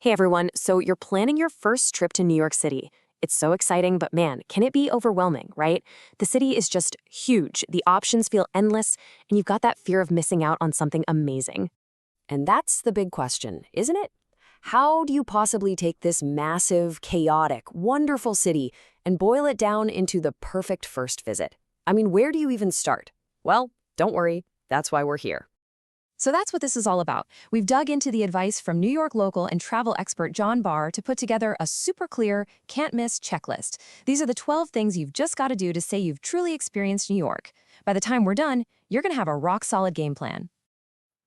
Hey everyone, so you're planning your first trip to New York City. It's so exciting, but man, can it be overwhelming, right? The city is just huge, the options feel endless, and you've got that fear of missing out on something amazing. And that's the big question, isn't it? How do you possibly take this massive, chaotic, wonderful city and boil it down into the perfect first visit? I mean, where do you even start? Well, don't worry, that's why we're here. So that's what this is all about. We've dug into the advice from New York local and travel expert John Barr to put together a super clear, can't-miss checklist. These are the 12 things you've just got to do to say you've truly experienced New York. By the time we're done, you're going to have a rock-solid game plan.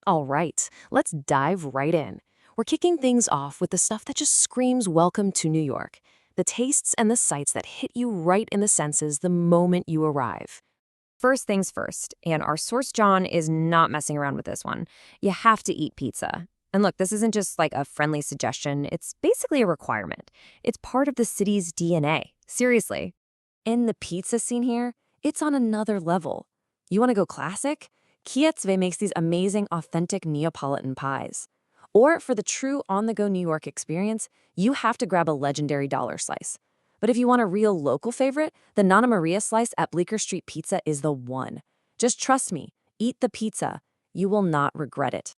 All right, let's dive right in. We're kicking things off with the stuff that just screams welcome to New York. The tastes and the sights that hit you right in the senses the moment you arrive. First things first, and our source John is not messing around with this one. You have to eat pizza. And look, this isn't just like a friendly suggestion, it's basically a requirement. It's part of the city's DNA. Seriously. In the pizza scene here, it's on another level. You want to go classic? Kietzve makes these amazing, authentic Neapolitan pies. Or for the true on-the-go New York experience, you have to grab a legendary dollar slice. But if you want a real local favorite, the Nonna Maria slice at Bleecker Street Pizza is the one. Just trust me, eat the pizza. You will not regret it.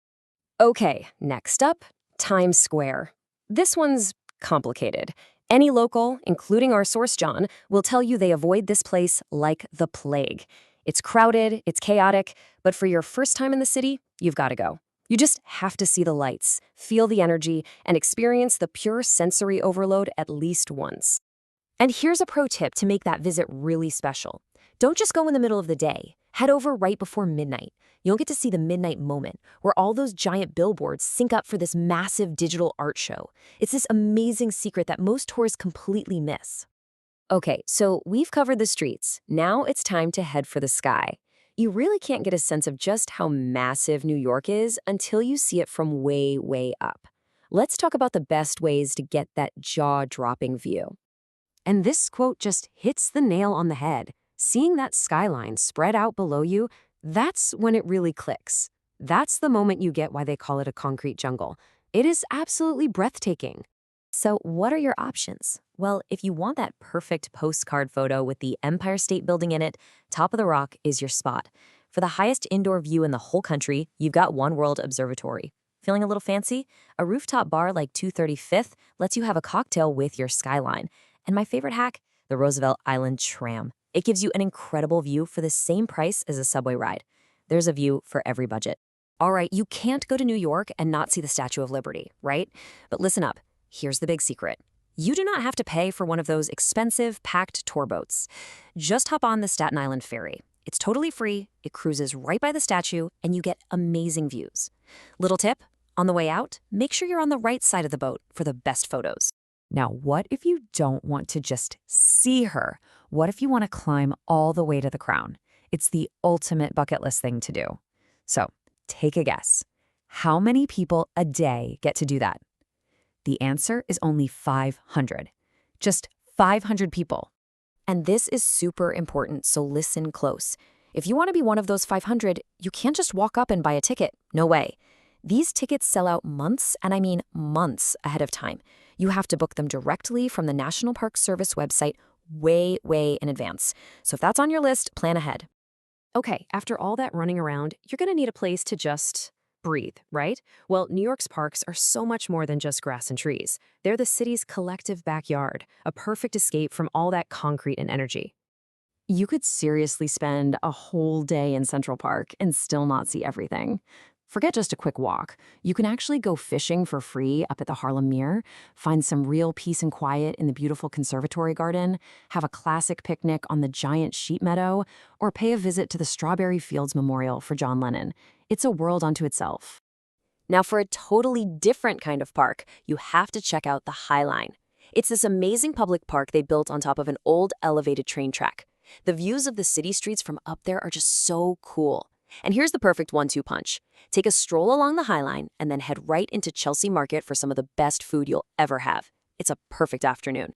Okay, next up, Times Square. This one's complicated. Any local, including our source John, will tell you they avoid this place like the plague. It's crowded, it's chaotic, but for your first time in the city, you've got to go. You just have to see the lights, feel the energy, and experience the pure sensory overload at least once. And here's a pro tip to make that visit really special. Don't just go in the middle of the day. Head over right before midnight. You'll get to see the midnight moment, where all those giant billboards sync up for this massive digital art show. It's this amazing secret that most tourists completely miss. Okay, so we've covered the streets. Now it's time to head for the sky. You really can't get a sense of just how massive New York is until you see it from way, way up. Let's talk about the best ways to get that jaw-dropping view. And this quote just hits the nail on the head. Seeing that skyline spread out below you, that's when it really clicks. That's the moment you get why they call it a concrete jungle. It is absolutely breathtaking. So what are your options? Well, if you want that perfect postcard photo with the Empire State Building in it, Top of the Rock is your spot. For the highest indoor view in the whole country, you've got One World Observatory. Feeling a little fancy? A rooftop bar like 235th lets you have a cocktail with your skyline. And my favorite hack, the Roosevelt Island tram. It gives you an incredible view for the same price as a subway ride. There's a view for every budget. All right, you can't go to New York and not see the Statue of Liberty, right? But listen up, here's the big secret. You do not have to pay for one of those expensive, packed tour boats. Just hop on the Staten Island Ferry. It's totally free, it cruises right by the statue, and you get amazing views. Little tip, on the way out, make sure you're on the right side of the boat for the best photos. Now, what if you don't want to just see her? What if you want to climb all the way to the crown? It's the ultimate bucket list thing to do. So, take a guess. How many people a day get to do that? The answer is only 500. Just 500 people. And this is super important, so listen close. If you want to be one of those 500, you can't just walk up and buy a ticket. No way. These tickets sell out months, and I mean months ahead of time. You have to book them directly from the National Park Service website way, way in advance. So if that's on your list, plan ahead. Okay, after all that running around, you're going to need a place to just breathe, right? Well, New York's parks are so much more than just grass and trees. They're the city's collective backyard, a perfect escape from all that concrete and energy. You could seriously spend a whole day in Central Park and still not see everything. Forget just a quick walk. You can actually go fishing for free up at the Harlem Meer, find some real peace and quiet in the beautiful conservatory garden, have a classic picnic on the giant sheep meadow, or pay a visit to the Strawberry Fields Memorial for John Lennon. It's a world unto itself. Now, for a totally different kind of park, you have to check out the High Line. It's this amazing public park they built on top of an old elevated train track. The views of the city streets from up there are just so cool. And here's the perfect one-two punch. Take a stroll along the High Line and then head right into Chelsea Market for some of the best food you'll ever have. It's a perfect afternoon.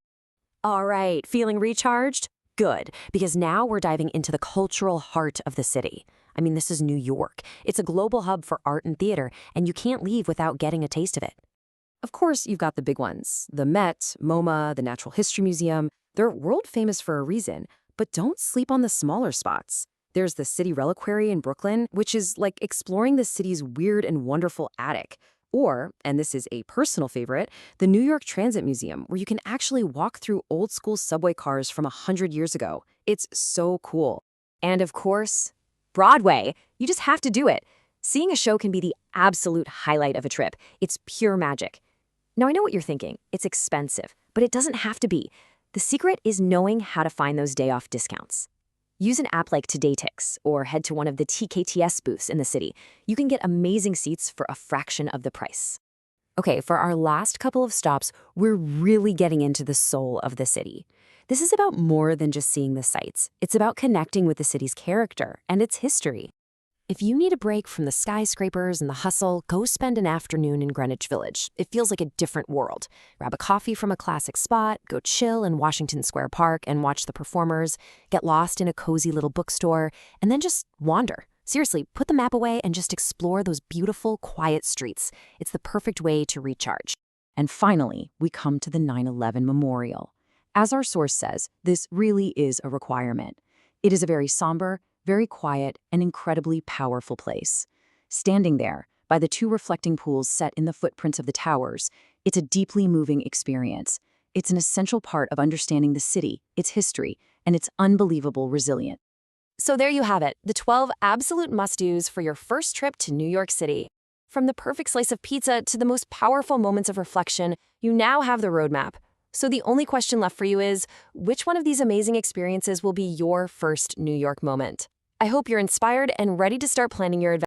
All right, feeling recharged? Good, because now we're diving into the cultural heart of the city. I mean, this is New York. It's a global hub for art and theater, and you can't leave without getting a taste of it. Of course, you've got the big ones, the Met, MoMA, the Natural History Museum. They're world famous for a reason, but don't sleep on the smaller spots. There's the City Reliquary in Brooklyn, which is like exploring the city's weird and wonderful attic. Or, and this is a personal favorite, the New York Transit Museum, where you can actually walk through old school subway cars from 100 years ago. It's so cool. And of course, Broadway. You just have to do it. Seeing a show can be the absolute highlight of a trip. It's pure magic. Now, I know what you're thinking. It's expensive, but it doesn't have to be. The secret is knowing how to find those day-off discounts. Use an app like TodayTix or head to one of the TKTS booths in the city. You can get amazing seats for a fraction of the price. Okay, for our last couple of stops, we're really getting into the soul of the city. This is about more than just seeing the sights. It's about connecting with the city's character and its history. If you need a break from the skyscrapers and the hustle, go spend an afternoon in Greenwich Village. It feels like a different world. Grab a coffee from a classic spot, go chill in Washington Square Park and watch the performers, get lost in a cozy little bookstore, and then just wander. Seriously, put the map away and just explore those beautiful, quiet streets. It's the perfect way to recharge. And finally, we come to the 9/11 Memorial. As our source says, this really is a requirement. It is a very somber, very quiet, and incredibly powerful place. Standing there, by the two reflecting pools set in the footprints of the towers, it's a deeply moving experience. It's an essential part of understanding the city, its history, and its unbelievable resilience. So there you have it, the 12 absolute must-dos for your first trip to New York City. From the perfect slice of pizza to the most powerful moments of reflection, you now have the roadmap. So the only question left for you is, which one of these amazing experiences will be your first New York moment? I hope you're inspired and ready to start planning your adventure.